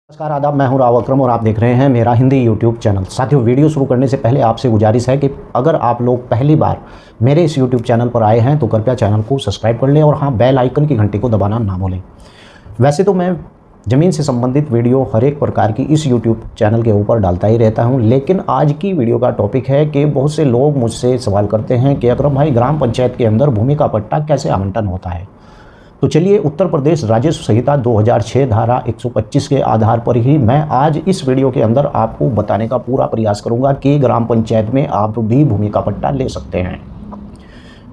नमस्कार आदाब, मैं हूं राव अकरम और आप देख रहे हैं मेरा हिंदी यूट्यूब चैनल। साथियों, वीडियो शुरू करने से पहले आपसे गुजारिश है कि अगर आप लोग पहली बार मेरे इस यूट्यूब चैनल पर आए हैं तो कृपया चैनल को सब्सक्राइब कर लें और हाँ, बेल आइकन की घंटी को दबाना ना भूलें। वैसे तो मैं ज़मीन से संबंधित वीडियो हर एक प्रकार की इस यूट्यूब चैनल के ऊपर डालता ही रहता हूँ, लेकिन आज की वीडियो का टॉपिक है कि बहुत से लोग मुझसे सवाल करते हैं कि अकरम भाई, ग्राम पंचायत के अंदर भूमि का पट्टा कैसे आवंटन होता है। तो चलिए, उत्तर प्रदेश राजस्व संहिता 2006 धारा 125 के आधार पर ही मैं आज इस वीडियो के अंदर आपको बताने का पूरा प्रयास करूंगा कि ग्राम पंचायत में आप भी भूमि का पट्टा ले सकते हैं।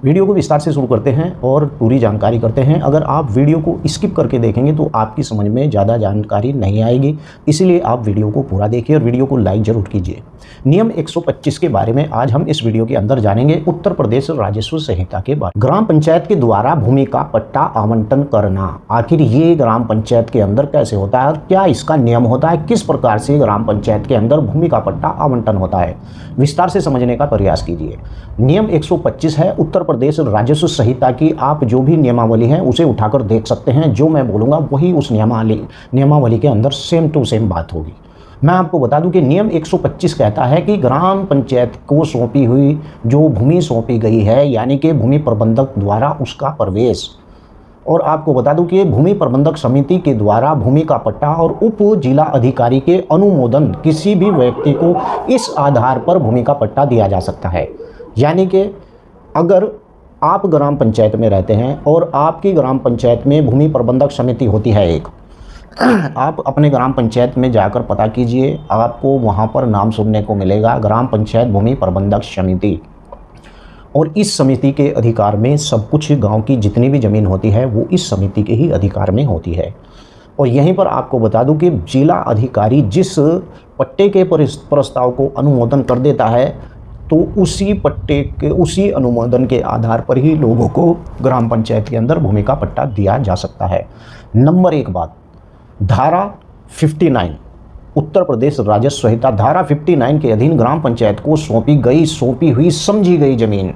वीडियो को विस्तार से शुरू करते हैं और पूरी जानकारी करते हैं। अगर आप वीडियो को स्किप करके देखेंगे तो आपकी समझ में ज़्यादा जानकारी नहीं आएगी, इसीलिए आप वीडियो को पूरा देखिए और वीडियो को लाइक जरूर कीजिए। नियम 125 के बारे में आज हम इस वीडियो के अंदर जानेंगे। उत्तर प्रदेश राजस्व संहिता के बारे में ग्राम पंचायत के द्वारा भूमि का पट्टा आवंटन करना, आखिर ये ग्राम पंचायत के अंदर कैसे होता है और क्या इसका नियम होता है, किस प्रकार से ग्राम पंचायत के अंदर भूमि का पट्टा आवंटन होता है, विस्तार से समझने का प्रयास कीजिए। नियम 125 है उत्तर प्रदेश राजस्व संहिता की। आप जो भी नियमावली है उसे उठाकर देख सकते हैं। जो मैं बोलूँगा वही उस नियमावली के अंदर सेम टू सेम बात होगी। मैं आपको बता दूं कि नियम 125 कहता है कि ग्राम पंचायत को सौंपी हुई जो भूमि सौंपी गई है, यानी कि भूमि प्रबंधक द्वारा उसका प्रवेश, और आपको बता दूं कि भूमि प्रबंधक समिति के द्वारा भूमि का पट्टा और उप जिला अधिकारी के अनुमोदन किसी भी व्यक्ति को इस आधार पर भूमि का पट्टा दिया जा सकता है। यानी कि अगर आप ग्राम पंचायत में रहते हैं और आपकी ग्राम पंचायत में भूमि प्रबंधक समिति होती है एक, आप अपने ग्राम पंचायत में जाकर पता कीजिए, आपको वहाँ पर नाम सुनने को मिलेगा ग्राम पंचायत भूमि प्रबंधक समिति। और इस समिति के अधिकार में सब कुछ, गांव की जितनी भी ज़मीन होती है वो इस समिति के ही अधिकार में होती है। और यहीं पर आपको बता दूं कि जिला अधिकारी जिस पट्टे के प्रस्ताव को अनुमोदन कर देता है तो उसी पट्टे के, उसी अनुमोदन के आधार पर ही लोगों को ग्राम पंचायत के अंदर भूमि का पट्टा दिया जा सकता है। नंबर एक बात, धारा 59 उत्तर प्रदेश राजस्व संहिता धारा 59 के अधीन ग्राम पंचायत को सौंपी हुई समझी गई जमीन,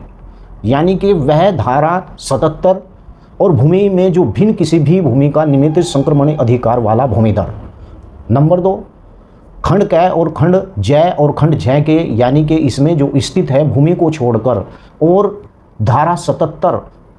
यानी कि वह धारा 77 और भूमि में जो भिन्न किसी भी भूमि का निमित्त संक्रमण अधिकार वाला भूमिधर। नंबर 2, खंड क और खंड जय और खंड झ के, यानी कि इसमें जो स्थित है भूमि को छोड़कर, और धारा 77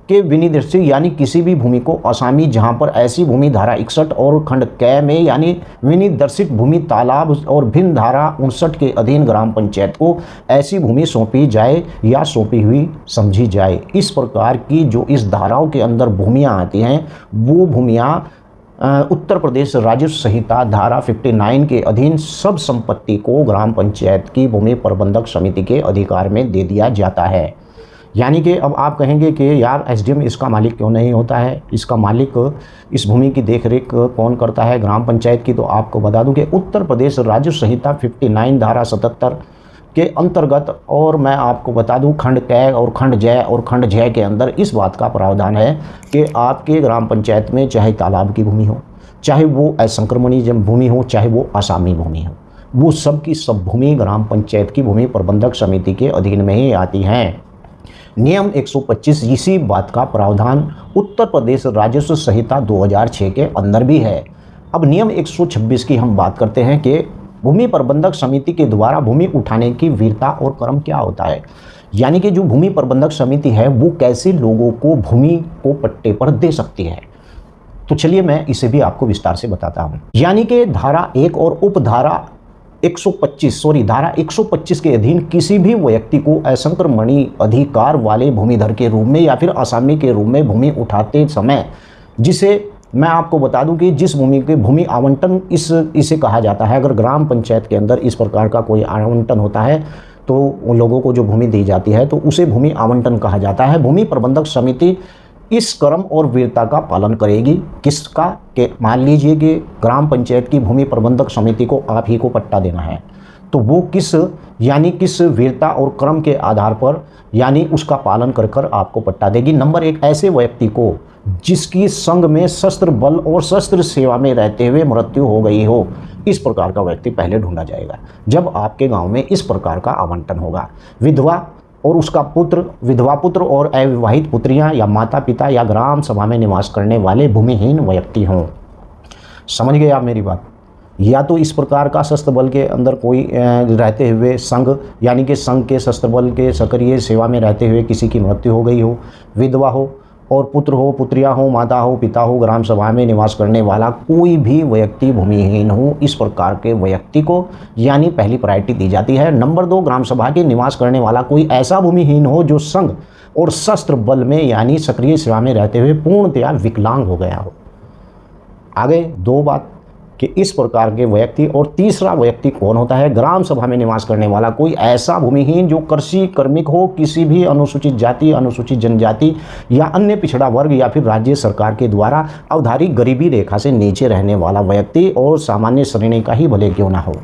के विनिर्देशित यानी किसी भी भूमि को असामी, जहां पर ऐसी भूमि धारा 61 और खंड क में यानी विनिर्देशित भूमि तालाब और भिन्न धारा 59 के अधीन ग्राम पंचायत को ऐसी भूमि सौंपी जाए या सौंपी हुई समझी जाए। इस प्रकार की जो इस धाराओं के अंदर भूमियाँ आती हैं वो भूमियाँ उत्तर प्रदेश राजस्व संहिता धारा 59 के अधीन सब संपत्ति को ग्राम पंचायत की भूमि प्रबंधक समिति के अधिकार में दे दिया जाता है। यानी कि अब आप कहेंगे कि यार एसडीएम इसका मालिक क्यों नहीं होता है, इसका मालिक, इस भूमि की देखरेख कौन करता है ग्राम पंचायत की। तो आपको बता दूं कि उत्तर प्रदेश राजस्व संहिता 59 धारा 77 के अंतर्गत, और मैं आपको बता दूं खंड क और खंड जय और खंड झ के अंदर इस बात का प्रावधान है कि आपके ग्राम पंचायत में चाहे तालाब की भूमि हो, चाहे वो असंक्रमणीय भूमि हो, चाहे वो असामी भूमि हो, वो सब की सब भूमि ग्राम पंचायत की भूमि प्रबंधक समिति के अधीन में ही आती हैं। नियम 125 इसी बात का प्रावधान उत्तर प्रदेश राजस्व संहिता 2006 के अंदर भी है। अब नियम 126 की हम बात करते हैं कि भूमि प्रबंधक समिति के द्वारा भूमि उठाने की वीरता और क्रम क्या होता है। यानी कि जो भूमि प्रबंधक समिति है वो कैसे लोगों को भूमि को पट्टे पर दे सकती है। तो चलिए मैं इसे भी आपको विस्तार से बताता हूँ। यानी कि धारा 1 और उपधारा धारा 125 के अधीन किसी भी व्यक्ति को असंक्रमणीय अधिकार वाले भूमिधर के रूप में या फिर असामी के रूप में भूमि उठाते समय, जिसे मैं आपको बता दूं कि जिस भूमि के भूमि आवंटन इसे कहा जाता है। अगर ग्राम पंचायत के अंदर इस प्रकार का कोई आवंटन होता है तो उन लोगों को जो भूमि दी जाती है तो उसे भूमि आवंटन कहा जाता है। भूमि प्रबंधक समिति इस क्रम और वीरता का पालन करेगी। किसका? कि मान लीजिए कि ग्राम पंचायत की भूमि प्रबंधक समिति को आप ही को पट्टा देना है, तो वो किस वीरता और क्रम के आधार पर, यानी उसका पालन कर आपको पट्टा देगी। नंबर 1, ऐसे व्यक्ति को जिसकी संघ में शस्त्र बल और शस्त्र सेवा में रहते हुए मृत्यु हो गई हो, इस प्रकार का व्यक्ति पहले ढूंढा जाएगा जब आपके गांव में इस प्रकार का आवंटन होगा। विधवा और उसका पुत्र, विधवा पुत्र और अविवाहित पुत्रियां या माता पिता या ग्राम सभा में निवास करने वाले भूमिहीन व्यक्ति हों। समझ गए आप मेरी बात? या तो इस प्रकार का शस्त्र बल के अंदर कोई रहते हुए संघ यानी कि संघ के शस्त्र बल के सक्रिय सेवा में रहते हुए किसी की मृत्यु हो गई हो, विधवा हो और पुत्र हो, पुत्रिया हो, माता हो, पिता हो, ग्राम सभा में निवास करने वाला कोई भी व्यक्ति भूमिहीन हो, इस प्रकार के व्यक्ति को यानी पहली प्रायोरिटी दी जाती है। नंबर 2, ग्राम सभा के निवास करने वाला कोई ऐसा भूमिहीन हो जो संघ और शस्त्र बल में यानी सक्रिय सेवा में रहते हुए पूर्णतया विकलांग हो गया हो। आगे 2 बात कि इस प्रकार के व्यक्ति, और तीसरा व्यक्ति कौन होता है, ग्राम सभा में निवास करने वाला कोई ऐसा भूमिहीन जो कृषि कार्मिक हो, किसी भी अनुसूचित जाति, अनुसूचित जनजाति या अन्य पिछड़ा वर्ग या फिर राज्य सरकार के द्वारा अवधारित गरीबी रेखा से नीचे रहने वाला व्यक्ति और सामान्य श्रेणी का ही भले क्यों ना हो,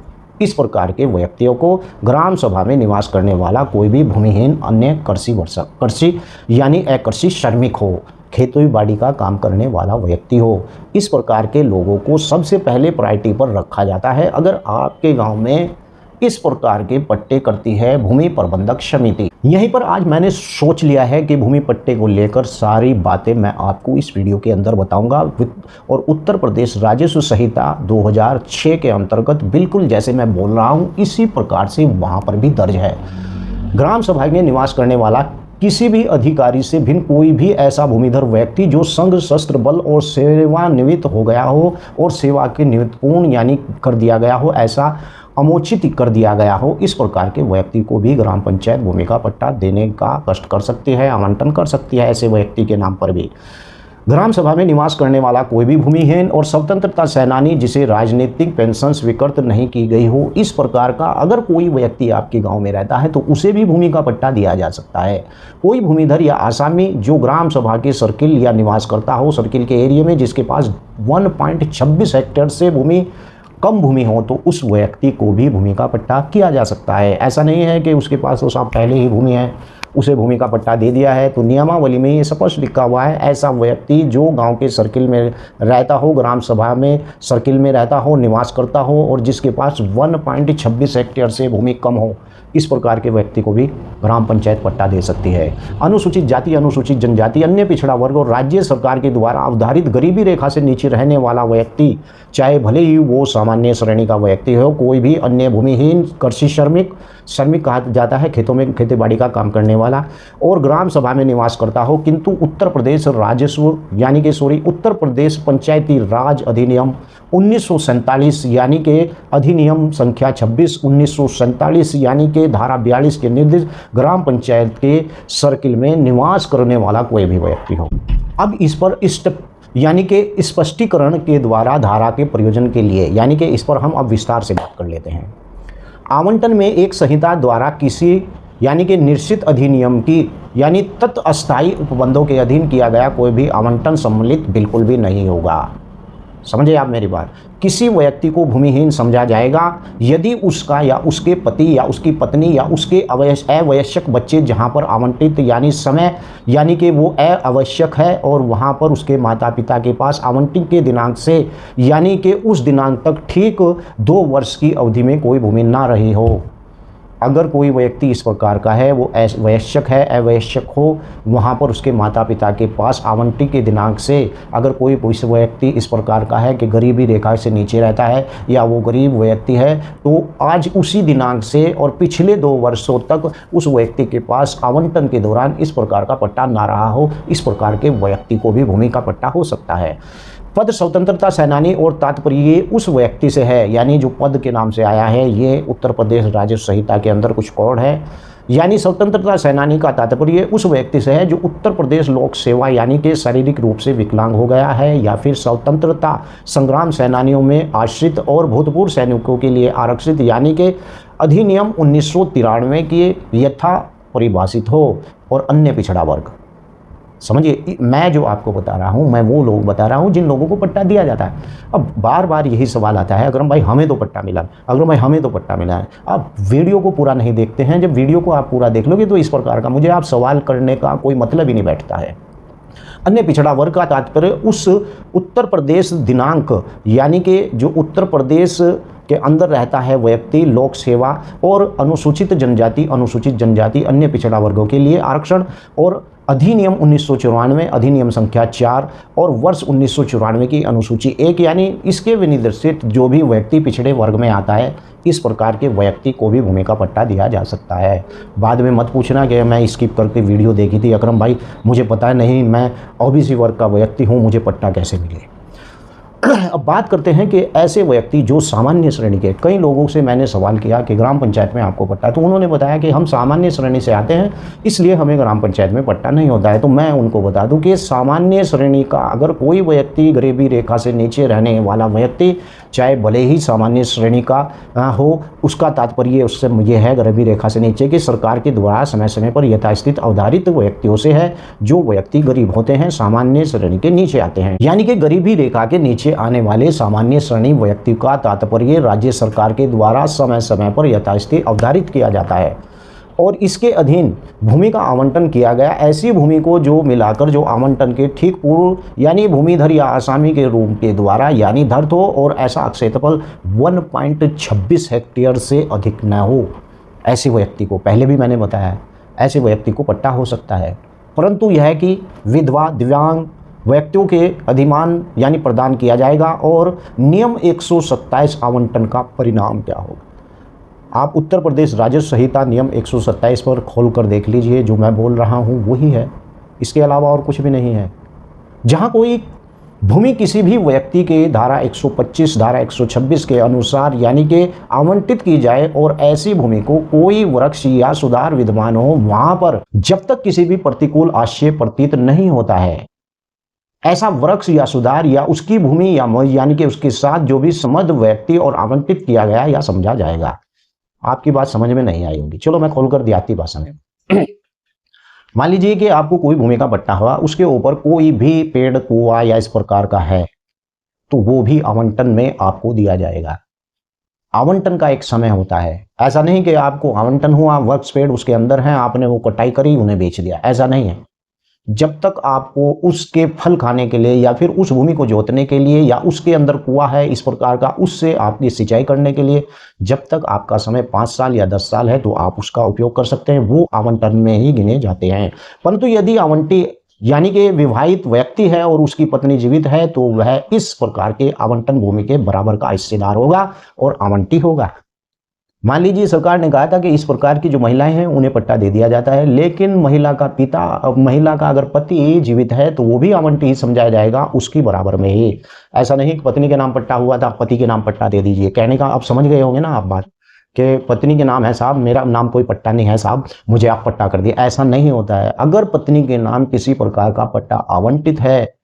इस प्रकार के व्यक्तियों को ग्राम सभा में निवास करने वाला कोई भी भूमिहीन अन्य कृषि यानी अकृषि श्रमिक हो, खेती बाड़ी का काम करने वाला व्यक्ति हो, इस प्रकार के लोगों को सबसे पहले प्रायोरिटी पर रखा जाता है। अगर आपके गांव में इस प्रकार के पट्टे करती है भूमि प्रबंधक समिति। यहीं पर आज मैंने सोच लिया है कि भूमि पट्टे को लेकर सारी बातें मैं आपको इस वीडियो के अंदर बताऊंगा और उत्तर प्रदेश राजस्व संहिता 2006 के अंतर्गत बिल्कुल जैसे मैं बोल रहा हूं इसी प्रकार से वहां पर भी दर्ज है। ग्राम सभा में निवास करने वाला किसी भी अधिकारी से भिन्न कोई भी ऐसा भूमिधर व्यक्ति जो संघ, शस्त्र बल और सेवानिवृत्त हो गया हो और सेवा के निवृत्तिपूर्ण यानी कर दिया गया हो, ऐसा अमोचित कर दिया गया हो, इस प्रकार के व्यक्ति को भी ग्राम पंचायत भूमि का पट्टा देने का कष्ट कर सकती है, आवंटन कर सकती है ऐसे व्यक्ति के नाम पर भी। ग्राम सभा में निवास करने वाला कोई भी भूमिहीन और स्वतंत्रता सेनानी जिसे राजनीतिक पेंशन स्वीकृत नहीं की गई हो, इस प्रकार का अगर कोई व्यक्ति आपके गांव में रहता है तो उसे भी भूमि का पट्टा दिया जा सकता है। कोई भूमिधर या आसामी जो ग्राम सभा के सर्किल या निवास करता हो, सर्किल के एरिया में जिसके पास 1.26 हेक्टेयर से कम भूमि हो, तो उस व्यक्ति को भी भूमि का पट्टा किया जा सकता है। ऐसा नहीं है कि उसके पास तो सब पहले ही भूमि है, उसे भूमि का पट्टा दे दिया है। तो नियमावली में ये स्पष्ट लिखा हुआ है, ऐसा व्यक्ति जो गांव के सर्किल में रहता हो, ग्राम सभा में सर्किल में रहता हो, निवास करता हो और जिसके पास 1.26 हेक्टेयर से भूमि कम हो, इस प्रकार के व्यक्ति को भी ग्राम पंचायत पट्टा दे सकती है। अनुसूचित जाति, अनुसूचित जनजाति, अन्य पिछड़ा वर्ग और राज्य सरकार के द्वारा अवधारित गरीबी रेखा से नीचे रहने वाला व्यक्ति, चाहे भले ही वो सामान्य श्रेणी का व्यक्ति हो, कोई भी अन्य भूमिहीन कृषि श्रमिक कहा जाता है, खेतों में खेती बाड़ी का काम करने वाला और ग्राम सभा में निवास करता हो, किंतु उत्तर प्रदेश राजस्व यानी कि उत्तर प्रदेश पंचायती राज अधिनियम 1947 यानी कि अधिनियम संख्या 26 1947 यानी कि धारा 42 के निर्देश ग्राम पंचायत के सर्किल में निवास करने वाला कोई भी व्यक्ति हो। अब इस पर यानी कि स्पष्टीकरण के द्वारा धारा के प्रयोजन के लिए यानी कि इस पर हम अब विस्तार से बात कर लेते हैं। आवंटन में एक संहिता द्वारा किसी यानी कि निश्चित अधिनियम की यानी तत्अस्थायी उपबंधों के अधीन किया गया कोई भी आवंटन सम्मिलित बिल्कुल भी नहीं होगा। समझे आप मेरी बात? किसी व्यक्ति को भूमिहीन समझा जाएगा यदि उसका या उसके पति या उसकी पत्नी या उसके अवश्यक बच्चे जहां पर आवंटित यानी समय यानी कि वो अवश्यक है और वहां पर उसके माता पिता के पास आवंटित के दिनांक से यानी कि उस दिनांक तक ठीक 2 वर्ष की अवधि में कोई भूमि ना रही हो। अगर कोई व्यक्ति इस प्रकार का है, वो आवश्यक है, आवश्यक हो, वहाँ पर उसके माता पिता के पास आवंटित के दिनांक से अगर कोई व्यक्ति इस प्रकार का है कि गरीबी रेखा से नीचे रहता है या वो गरीब व्यक्ति है, तो आज उसी दिनांक से और पिछले 2 वर्षों तक उस व्यक्ति के पास आवंटन के दौरान इस प्रकार का पट्टा ना रहा हो, इस प्रकार के व्यक्ति को भी भूमि का पट्टा हो सकता है। पद स्वतंत्रता सेनानी और तात्पर्य उस व्यक्ति से है यानी जो पद के नाम से आया है, ये उत्तर प्रदेश राजस्व संहिता के अंदर कुछ कोड है। यानी स्वतंत्रता सेनानी का तात्पर्य उस व्यक्ति से है जो उत्तर प्रदेश लोक सेवा यानी कि शारीरिक रूप से विकलांग हो गया है या फिर स्वतंत्रता संग्राम सेनानियों में आश्रित और भूतपूर्व सैनिकों के लिए आरक्षित यानी कि अधिनियम 1993 के यथा परिभाषित हो और अन्य पिछड़ा वर्ग। समझिए, मैं जो आपको बता रहा हूँ, मैं वो लोग बता रहा हूँ जिन लोगों को पट्टा दिया जाता है। अब बार बार यही सवाल आता है, अगर भाई हमें तो पट्टा मिला, अगर भाई हमें तो पट्टा मिला है। आप वीडियो को पूरा नहीं देखते हैं, जब वीडियो को आप पूरा देख लोगे तो इस प्रकार का मुझे आप सवाल करने का कोई मतलब ही नहीं बैठता है। अन्य पिछड़ा वर्ग का तात्पर्य उस उत्तर प्रदेश दिनांक यानी कि जो उत्तर प्रदेश के अंदर रहता है व्यक्ति लोक सेवा और अनुसूचित जनजाति, अन्य पिछड़ा वर्गों के लिए आरक्षण और अधिनियम 1994, अधिनियम संख्या 4 और वर्ष 1994 की अनुसूची 1, यानी इसके विनिर्देशित जो भी व्यक्ति पिछड़े वर्ग में आता है, इस प्रकार के व्यक्ति को भी भूमि का पट्टा दिया जा सकता है। बाद में मत पूछना कि मैं स्किप करके वीडियो देखी थी अकरम भाई, मुझे पता है नहीं, मैं ओबीसी वर्ग का व्यक्ति हूँ, मुझे पट्टा कैसे मिले। अब बात करते हैं कि ऐसे व्यक्ति जो सामान्य श्रेणी के, कई लोगों से मैंने सवाल किया कि ग्राम पंचायत में आपको पट्टा, तो उन्होंने बताया कि हम सामान्य श्रेणी से आते हैं इसलिए हमें ग्राम पंचायत में पट्टा नहीं होता है। तो मैं उनको बता दूं कि सामान्य श्रेणी का अगर कोई व्यक्ति गरीबी रेखा से नीचे रहने वाला व्यक्ति, चाहे भले ही सामान्य श्रेणी का हो, उसका तात्पर्य उससे यह है गरीबी रेखा से नीचे कि सरकार के द्वारा समय समय पर यथास्थित अवधारित व्यक्तियों से है। जो व्यक्ति गरीब होते हैं सामान्य श्रेणी के नीचे आते हैं, यानी कि गरीबी रेखा के नीचे आने वाले सामान्य श्रेणी व्यक्ति का तात्पर्य राज्य सरकार के द्वारा समय समय पर यथास्थित अवधारित किया जाता है और इसके अधीन भूमि का आवंटन किया गया। ऐसी भूमि को जो मिलाकर जो आवंटन के ठीक पूर्व यानी भूमिधर या आसामी के रूप के द्वारा यानी धर्त हो और ऐसा क्षेत्रफल 1.26 हेक्टेयर से अधिक न हो, ऐसे व्यक्ति को, पहले भी मैंने बताया, ऐसे व्यक्ति को पट्टा हो सकता है। परंतु यह है कि विधवा दिव्यांग व्यक्तियों के अधिमान यानी प्रदान किया जाएगा। और नियम 127 आवंटन का परिणाम क्या होगा, आप उत्तर प्रदेश राजस्व संहिता नियम 127 पर खोलकर देख लीजिए, जो मैं बोल रहा हूँ वही है, इसके अलावा और कुछ भी नहीं है। जहाँ कोई भूमि किसी भी व्यक्ति के धारा 125 धारा 126 के अनुसार यानी कि आवंटित की जाए और ऐसी भूमि को कोई वृक्ष या सुधार विद्यमान हो, वहाँ पर जब तक किसी भी प्रतिकूल आशय प्रतीत नहीं होता है, ऐसा वृक्ष या सुधार या उसकी भूमि या यानी कि उसके साथ जो भी संबद्ध व्यक्ति और आवंटित किया गया या समझा जाएगा। आपकी बात समझ में नहीं आई होगी, चलो मैं खोलकर देहाती भाषा में। मान लीजिए कि आपको कोई भूमि का पट्टा हुआ, उसके ऊपर कोई भी पेड़ कुआं या इस प्रकार का है, तो वो भी आवंटन में आपको दिया जाएगा। आवंटन का एक समय होता है, ऐसा नहीं कि आपको आवंटन हुआ, वृक्ष पेड़ उसके अंदर हैं, आपने वो कटाई करी उन्हें बेच दिया, ऐसा नहीं है। जब तक आपको उसके फल खाने के लिए या फिर उस भूमि को जोतने के लिए या उसके अंदर कुआं है इस प्रकार का, उससे आपकी सिंचाई करने के लिए जब तक आपका समय 5 साल या 10 साल है तो आप उसका उपयोग कर सकते हैं, वो आवंटन में ही गिने जाते हैं। परंतु यदि आवंटी यानी कि विवाहित व्यक्ति है और उसकी पत्नी जीवित है तो वह इस प्रकार के आवंटन भूमि के बराबर का हिस्सेदार होगा और आवंटी होगा। मान लीजिए सरकार ने कहा था कि इस प्रकार की जो महिलाएं हैं उन्हें पट्टा दे दिया जाता है, लेकिन महिला का पिता, महिला का अगर पति जीवित है तो वो भी आवंटी ही समझाया जाएगा, उसकी बराबर में ही। ऐसा नहीं कि पत्नी के नाम पट्टा हुआ था पति के नाम पट्टा दे दीजिए, कहने का आप समझ गए होंगे ना आप बात, कि पत्नी के नाम है साहब, मेरा नाम कोई पट्टा नहीं है साहब, मुझे आप पट्टा कर दिए, ऐसा नहीं होता है। अगर पत्नी के नाम किसी प्रकार का पट्टा आवंटित है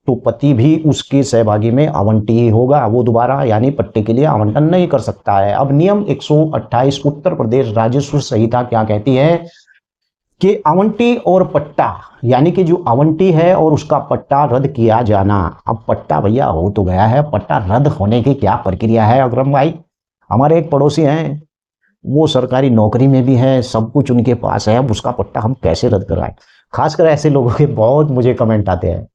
तो पति भी उसके सहभागी में आवंटी ही होगा, वो दोबारा यानी पट्टे के लिए आवंटन नहीं कर सकता है। अब नियम 128 उत्तर प्रदेश राजस्व संहिता क्या कहती है कि आवंटी और पट्टा यानी कि जो आवंटी है और उसका पट्टा रद्द किया जाना। अब पट्टा भैया हो तो गया है, पट्टा रद्द होने की क्या प्रक्रिया है अकरम भाई। हमारे एक पड़ोसी हैं, वो सरकारी नौकरी में भी है, सब कुछ उनके पास है, अब उसका पट्टा हम कैसे रद्द कराएं। खासकर ऐसे लोगों के बहुत मुझे कमेंट आते हैं,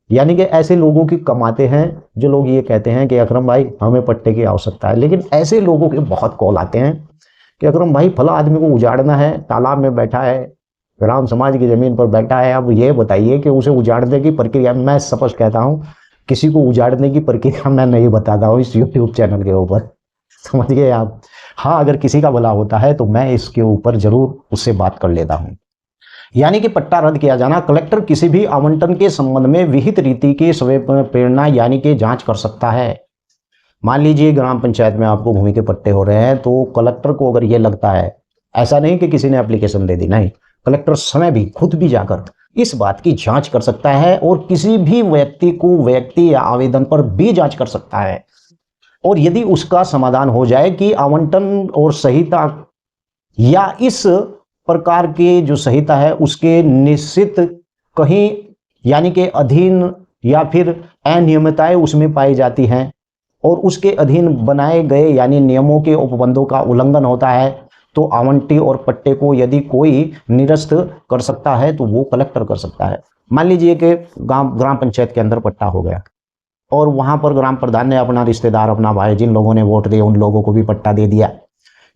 यानी कि ऐसे लोगों की कमाते हैं जो लोग ये कहते हैं कि अकरम भाई हमें पट्टे की आवश्यकता है, लेकिन ऐसे लोगों के बहुत कॉल आते हैं कि अकरम भाई फला आदमी को उजाड़ना है, तालाब में बैठा है, ग्राम समाज की जमीन पर बैठा है, अब ये बताइए कि उसे उजाड़ने की प्रक्रिया, मैं स्पष्ट कहता हूँ किसी को उजाड़ने की प्रक्रिया मैं नहीं बताता हूँ इस यूट्यूब चैनल के ऊपर, समझ गए आप। हाँ, अगर किसी का भला होता है तो मैं इसके ऊपर जरूर उससे बात कर लेता हूँ। यानी कि पट्टा रद्द किया जाना, कलेक्टर किसी भी आवंटन के संबंध में विहित रीति की प्रेरणा यानी कि जांच कर सकता है। मान लीजिए ग्राम पंचायत में आपको भूमि के पट्टे हो रहे हैं, तो कलेक्टर को अगर ये लगता है, ऐसा नहीं कि किसी ने एप्लीकेशन दे दी, नहीं, कलेक्टर समय भी खुद भी जाकर इस बात की जांच कर सकता है और किसी भी व्यक्ति या आवेदन पर भी जांच कर सकता है। और यदि उसका समाधान हो जाए कि आवंटन और संहिता या इस प्रकार की जो संहिता है उसके निश्चित कहीं यानी कि अधीन या फिर अनियमितताएं उसमें पाई जाती हैं और उसके अधीन बनाए गए यानी नियमों के उपबंधों का उल्लंघन होता है, तो आवंटी और पट्टे को यदि कोई निरस्त कर सकता है तो वो कलेक्टर कर सकता है। मान लीजिए कि ग्राम पंचायत के अंदर पट्टा हो गया और वहां पर ग्राम प्रधान ने अपना रिश्तेदार, अपना भाई, जिन लोगों ने वोट दिए उन लोगों को भी पट्टा दे दिया,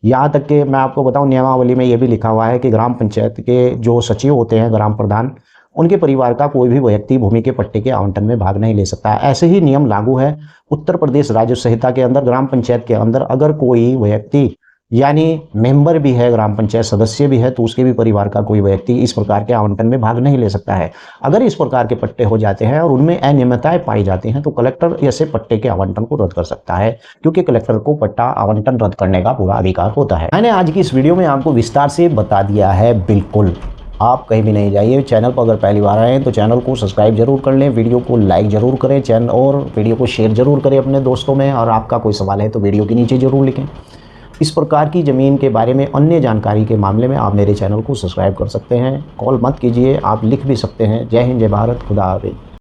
यहाँ तक कि मैं आपको बताऊं, नियमावली में ये भी लिखा हुआ है कि ग्राम पंचायत के जो सचिव होते हैं, ग्राम प्रधान, उनके परिवार का कोई भी व्यक्ति भूमि के पट्टे के आवंटन में भाग नहीं ले सकता। ऐसे ही नियम लागू है उत्तर प्रदेश राज्य संहिता के अंदर। ग्राम पंचायत के अंदर अगर कोई व्यक्ति यानी मेंबर भी है, ग्राम पंचायत सदस्य भी है, तो उसके भी परिवार का कोई व्यक्ति इस प्रकार के आवंटन में भाग नहीं ले सकता है। अगर इस प्रकार के पट्टे हो जाते हैं और उनमें अनियमितताएं पाई जाती हैं तो कलेक्टर ऐसे पट्टे के आवंटन को रद्द कर सकता है, क्योंकि कलेक्टर को पट्टा आवंटन रद्द करने का पूरा अधिकार होता है। मैंने आज की इस वीडियो में आपको विस्तार से बता दिया है। बिल्कुल आप कहीं भी नहीं जाइए। चैनल पर अगर पहली बार आए हैं तो चैनल को सब्सक्राइब जरूर कर लें, वीडियो को लाइक जरूर करें, चैनल और वीडियो को शेयर जरूर करें अपने दोस्तों में। और आपका कोई सवाल है तो वीडियो के नीचे जरूर लिखें। इस प्रकार की ज़मीन के बारे में अन्य जानकारी के मामले में आप मेरे चैनल को सब्सक्राइब कर सकते हैं। कॉल मत कीजिए, आप लिख भी सकते हैं। जय हिंद, जय भारत, खुदा हाफिज़।